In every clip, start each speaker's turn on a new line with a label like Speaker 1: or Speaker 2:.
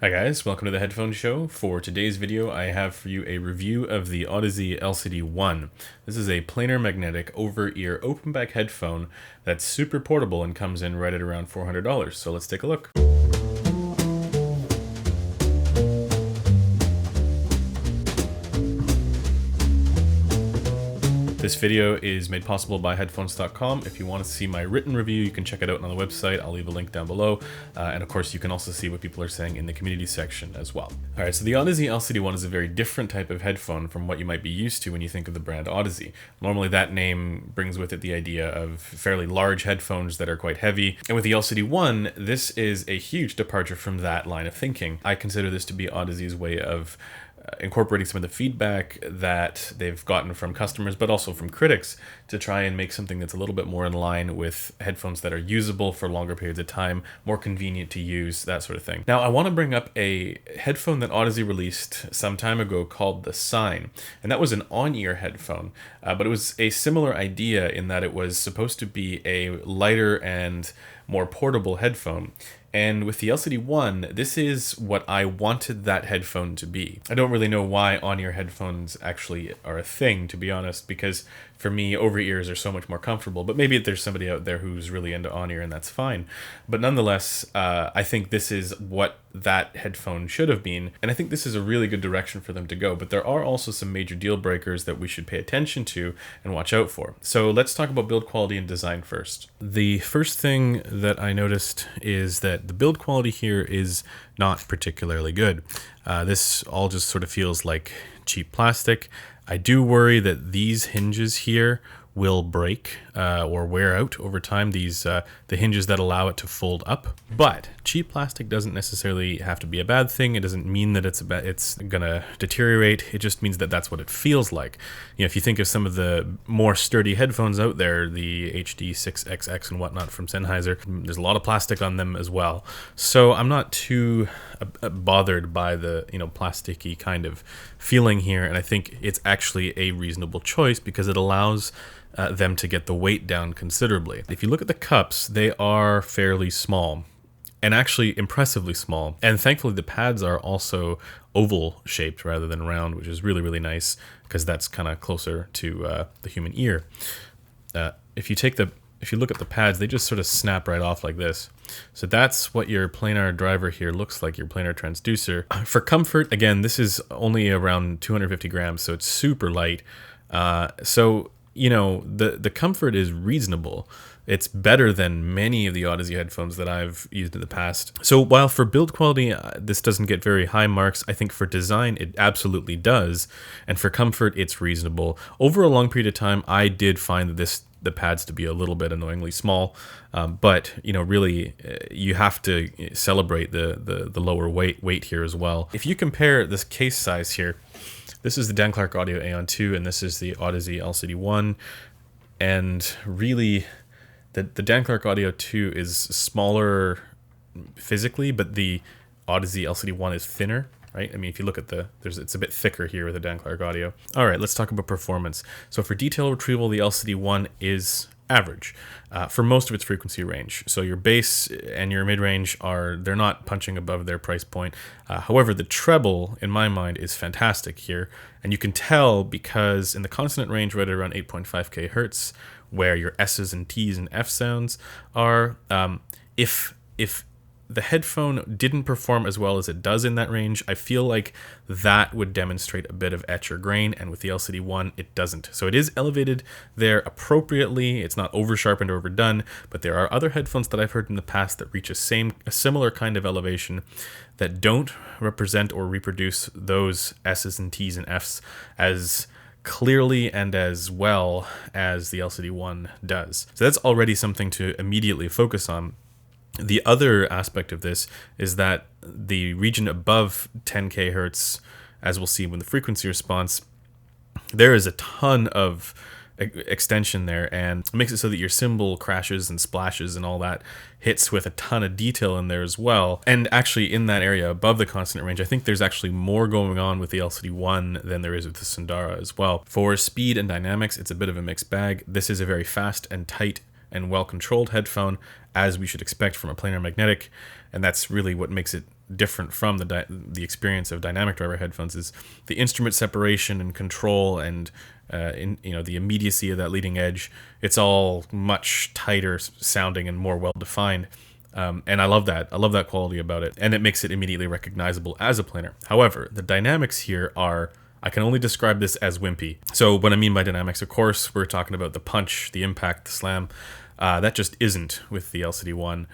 Speaker 1: Hi guys, welcome to the Headphone Show. For today's video, I have for you a review of the Audeze LCD-1. This is a planar magnetic over-ear open-back headphone that's super portable and comes in right at around $400. So let's take a look. This video is made possible by headphones.com. If you want to see my written review, you can check it out on the website. I'll leave a link down below. And of course, you can also see what people are saying in the community section as well. All right, so the Audeze LCD-1 is a very different type of headphone from what you might be used to when you think of the brand Audeze. Normally, that name brings with it the idea of fairly large headphones that are quite heavy. And with the LCD-1, this is a huge departure from that line of thinking. I consider this to be Audeze's way of incorporating some of the feedback that they've gotten from customers, but also from critics, to try and make something that's a little bit more in line with headphones that are usable for longer periods of time, more convenient to use, that sort of thing. Now, I want to bring up a headphone that Audeze released some time ago called the Sign, and that was an on-ear headphone, but it was a similar idea in that it was supposed to be a lighter and more portable headphone. And with the LCD-1, this is what I wanted that headphone to be. I don't really know why on-ear headphones actually are a thing, to be honest, because for me, over-ears are so much more comfortable. But maybe there's somebody out there who's really into on-ear, and that's fine. But nonetheless, I think this is what that headphone should have been. And I think this is a really good direction for them to go. But there are also some major deal breakers that we should pay attention to and watch out for. So let's talk about build quality and design first. The first thing that I noticed is that the build quality here is not particularly good. This all just sort of feels like cheap plastic. I do worry that these hinges here will break or wear out over time, these the hinges that allow it to fold up. But cheap plastic doesn't necessarily have to be a bad thing. It doesn't mean that it's gonna deteriorate. It just means that that's what it feels like. You know, if you think of some of the more sturdy headphones out there, the HD6XX and whatnot from Sennheiser, there's a lot of plastic on them as well. So I'm not too bothered by the plasticky kind of feeling here, and I think it's actually a reasonable choice because it allows them to get the weight down considerably. If you look at the cups, they are fairly small and actually impressively small. And thankfully the pads are also oval shaped rather than round, which is really, really nice because that's kind of closer to the human ear. If you look at the pads, they just sort of snap right off like this. So that's what your planar driver here looks like, your planar transducer. For comfort, again, this is only around 250 grams, so it's super light. So the comfort is reasonable. It's better than many of the Audeze headphones that I've used in the past. So while for build quality, this doesn't get very high marks, I think for design, it absolutely does. And for comfort, it's reasonable. Over a long period of time, I did find that the pads to be a little bit annoyingly small. But really, you have to celebrate the lower weight here as well. If you compare this case size here, this is the Dan Clark Audio Aeon 2, and this is the Audeze LCD-1. And really, the Dan Clark Audio 2 is smaller physically, but the Audeze LCD-1 is thinner, right? I mean, if you look at it's a bit thicker here with the Dan Clark Audio. All right, let's talk about performance. So for detail retrieval, the LCD-1 is average for most of its frequency range. So your bass and your mid-range they're not punching above their price point. However, the treble, in my mind, is fantastic here. And you can tell because in the consonant range, right around 8.5 kHz, where your S's and T's and F sounds are, if the headphone didn't perform as well as it does in that range, I feel like that would demonstrate a bit of etch or grain, and with the LCD-1, it doesn't. So it is elevated there appropriately. It's not over-sharpened or overdone, but there are other headphones that I've heard in the past that reach a similar kind of elevation that don't represent or reproduce those S's and T's and F's as clearly and as well as the LCD-1 does. So that's already something to immediately focus on. The other aspect of this is that the region above 10 kHz, as we'll see with the frequency response, there is a ton of extension there, and it makes it so that your cymbal crashes and splashes and all that hits with a ton of detail in there as well. And actually in that area above the consonant range, I think there's actually more going on with the LCD-1 than there is with the Sundara as well. For speed and dynamics, it's a bit of a mixed bag. This is a very fast and tight and well-controlled headphone, as we should expect from a planar magnetic, and that's really what makes it different from the experience of dynamic driver headphones is the instrument separation and control, and the immediacy of that leading edge. It's all much tighter sounding and more well defined. And I love that. I love that quality about it. And it makes it immediately recognizable as a planar. However, the dynamics here are, I can only describe this as wimpy. So what I mean by dynamics, of course, we're talking about the punch, the impact, the slam. That just isn't with the LCD-1.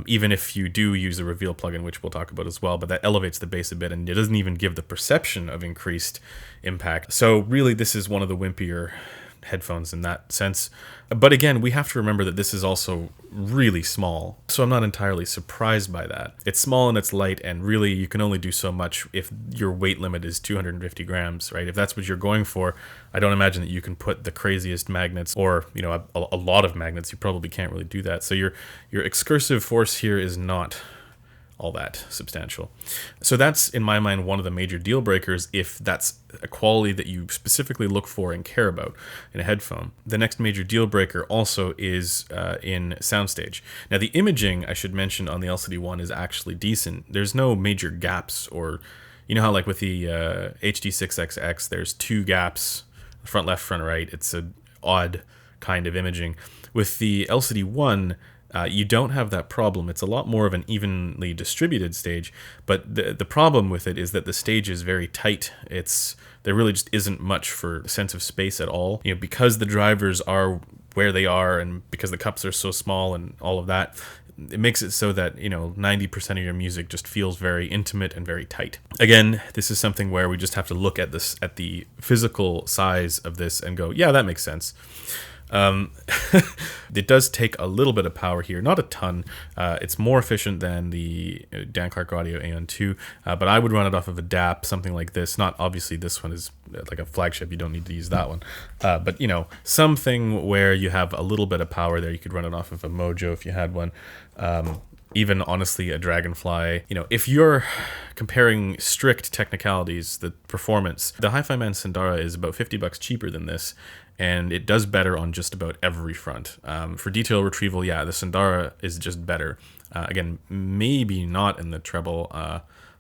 Speaker 1: Even if you do use the reveal plugin, which we'll talk about as well, but that elevates the bass a bit, and it doesn't even give the perception of increased impact. So really, this is one of the wimpier headphones in that sense. But again, we have to remember that this is also really small, so I'm not entirely surprised by that. It's small and it's light, and really you can only do so much if your weight limit is 250 grams, right? If that's what you're going for, I don't imagine that you can put the craziest magnets, or a lot of magnets. You probably can't really do that. So your excursive force here is not all that substantial. So that's, in my mind, one of the major deal breakers if that's a quality that you specifically look for and care about in a headphone. The next major deal breaker also is in soundstage. Now, the imaging, I should mention, on the LCD-1 is actually decent. There's no major gaps, or how like with the HD6XX, there's 2 gaps, front left, front right. It's an odd kind of imaging. With the LCD-1, you don't have that problem. It's a lot more of an evenly distributed stage, but the problem with it is that the stage is very tight. There really just isn't much for a sense of space at all. Because the drivers are where they are, and because the cups are so small and all of that, it makes it so that 90% of your music just feels very intimate and very tight. Again, this is something where we just have to look at the physical size of this and go, yeah, that makes sense. It does take a little bit of power here, not a ton. It's more efficient than the Dan Clark Audio Aeon 2, but I would run it off of a DAP, something like this. Not obviously this one is like a flagship, you don't need to use that one, but something where you have a little bit of power there. You could run it off of a Mojo if you had one. Even honestly a Dragonfly. If you're comparing strict technicalities, the performance, the Hi-Fi Man Sundara is about $50 cheaper than this, and it does better on just about every front. For detail retrieval, yeah, the Sundara is just better. Again, maybe not in the treble.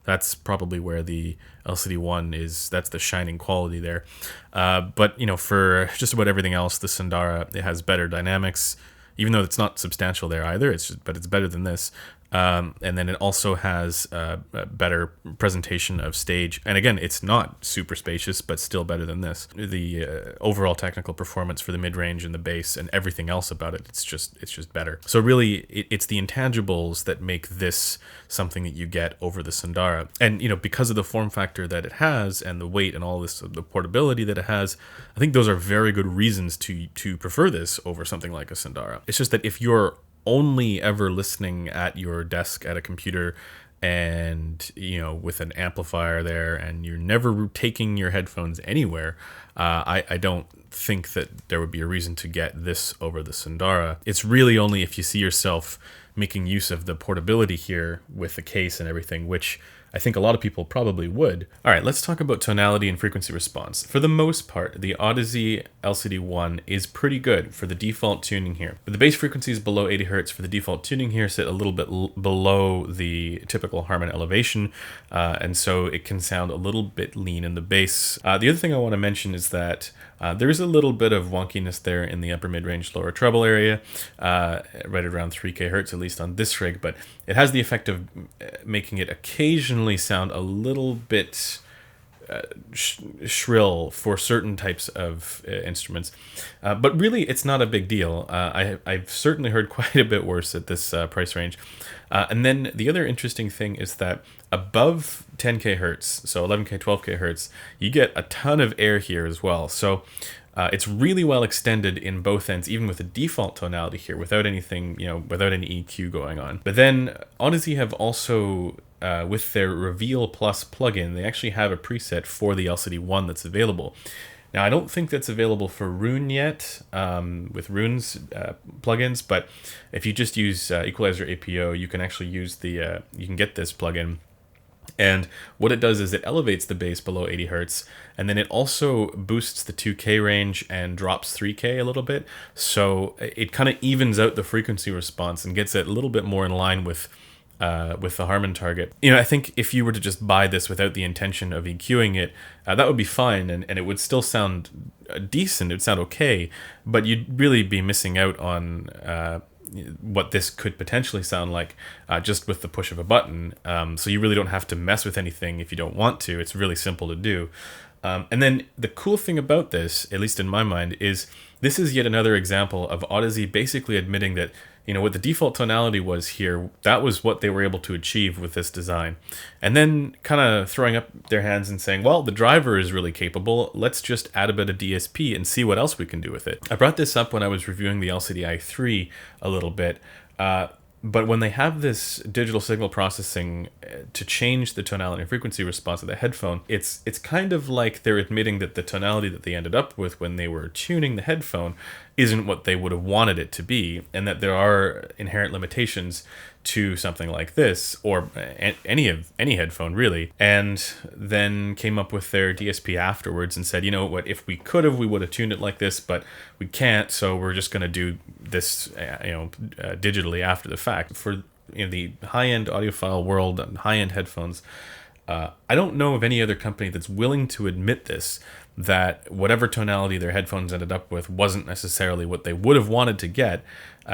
Speaker 1: That's probably where the LCD-1 is. That's the shining quality there. But for just about everything else, the Sundara, it has better dynamics, even though it's not substantial there either. But it's better than this. And then it also has a better presentation of stage. And again, it's not super spacious, but still better than this. The overall technical performance for the mid-range and the bass and everything else about it, it's just better. So really, it's the intangibles that make this something that you get over the Sundara. And because of the form factor that it has and the weight and all this, the portability that it has, I think those are very good reasons to prefer this over something like a Sundara. It's just that if you're only ever listening at your desk at a computer and with an amplifier there, and you're never taking your headphones anywhere, I don't think that there would be a reason to get this over the Sundara. It's really only if you see yourself making use of the portability here with the case and everything, which I think a lot of people probably would. All right, let's talk about tonality and frequency response. For the most part, the Audeze LCD-1 is pretty good for the default tuning here. But the bass frequencies below 80 Hz for the default tuning here sit a little bit below the typical Harman elevation, and so it can sound a little bit lean in the bass. The other thing I want to mention is that there is a little bit of wonkiness there in the upper mid-range, lower treble area, right around 3K Hertz, at least on this rig, but it has the effect of making it occasionally sound a little bit shrill for certain types of instruments, but really it's not a big deal. I've certainly heard quite a bit worse at this price range. And then the other interesting thing is that above 10K Hertz, so 11K, 12K Hertz, you get a ton of air here as well. So it's really well extended in both ends, even with the default tonality here, without anything, without any EQ going on. But then Audeze have also, with their Reveal Plus plugin, they actually have a preset for the LCD-1 that's available. Now, I don't think that's available for Roon yet, with Roon's plugins, but if you just use Equalizer APO, you can actually use you can get this plugin. And what it does is it elevates the bass below 80 Hertz, and then it also boosts the 2K range and drops 3K a little bit. So it kind of evens out the frequency response and gets it a little bit more in line with with the Harman target. You know, I think if you were to just buy this without the intention of EQing it, that would be fine, and it would still sound decent, it would sound okay, but you'd really be missing out on what this could potentially sound like just with the push of a button. So you really don't have to mess with anything if you don't want to. It's really simple to do. And then the cool thing about this, at least in my mind, is this is yet another example of Audeze basically admitting that, you know, what the default tonality was here, that was what they were able to achieve with this design. And then kind of throwing up their hands and saying, well, the driver is really capable, let's just add a bit of DSP and see what else we can do with it. I brought this up when I was reviewing the LCD-i3 a little bit, but when they have this digital signal processing to change the tonality and frequency response of the headphone, it's kind of like they're admitting that the tonality that they ended up with when they were tuning the headphone isn't what they would have wanted it to be, and that there are inherent limitations to something like this, or any headphone really, and then came up with their DSP afterwards and said, you know what, if we could have, we would have tuned it like this, but we can't, so we're just going to do this digitally after the fact. For the high-end audiophile world and high-end headphones, I don't know of any other company that's willing to admit this, that whatever tonality their headphones ended up with wasn't necessarily what they would have wanted to get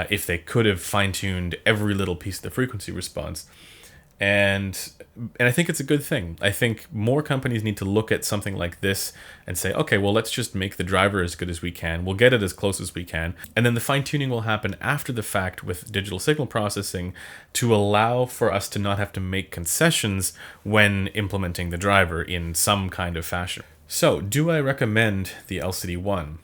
Speaker 1: if they could have fine-tuned every little piece of the frequency response. And I think it's a good thing. I think more companies need to look at something like this and say, okay, well, let's just make the driver as good as we can. We'll get it as close as we can. And then the fine-tuning will happen after the fact with digital signal processing to allow for us to not have to make concessions when implementing the driver in some kind of fashion. So, do I recommend the LCD-1? I'm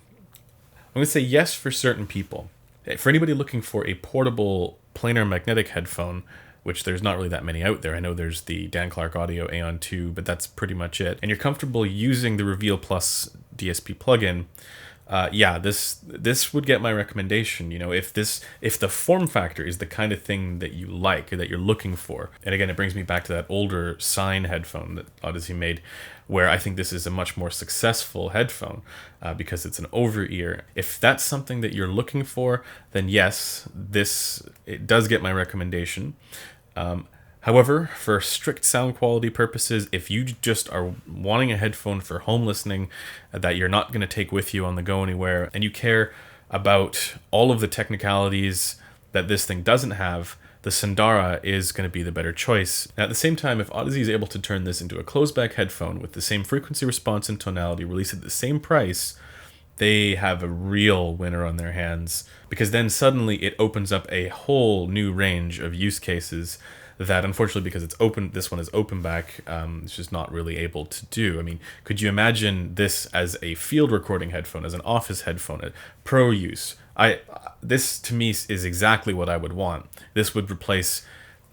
Speaker 1: going to say yes for certain people. For anybody looking for a portable planar magnetic headphone, which there's not really that many out there. I know there's the Dan Clark Audio Aeon 2, but that's pretty much it. And you're comfortable using the Reveal Plus DSP plugin, yeah, this would get my recommendation. You know, if the form factor is the kind of thing that you like or that you're looking for, and again, it brings me back to that older Sine headphone that Audeze made, where I think this is a much more successful headphone because it's an over-ear. If that's something that you're looking for, then yes, it does get my recommendation. However, for strict sound quality purposes, if you just are wanting a headphone for home listening that you're not going to take with you on the go anywhere, and you care about all of the technicalities that this thing doesn't have, the Sandara is going to be the better choice. Now, at the same time, if Audeze is able to turn this into a closed-back headphone with the same frequency response and tonality, release at the same price, they have a real winner on their hands, because then suddenly it opens up a whole new range of use cases that, unfortunately, because it's open, this one is open back, it's just not really able to do. I mean, could you imagine this as a field recording headphone, as an office headphone, a pro use? This to me is exactly what I would want. This would replace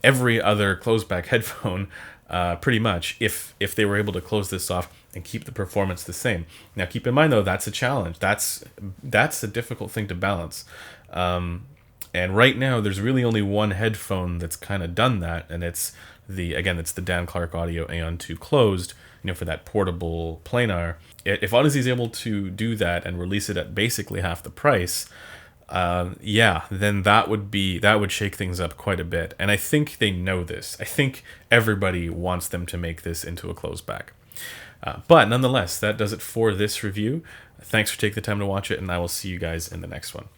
Speaker 1: every other closed back headphone pretty much if they were able to close this off and keep the performance the same. Now, keep in mind though, that's a challenge. That's a difficult thing to balance. And right now, there's really only one headphone that's kind of done that, and it's the Dan Clark Audio Aeon 2 closed, for that portable planar. If Audeze is able to do that and release it at basically half the price, then that would shake things up quite a bit. And I think they know this. I think everybody wants them to make this into a closed back. But nonetheless, that does it for this review. Thanks for taking the time to watch it, and I will see you guys in the next one.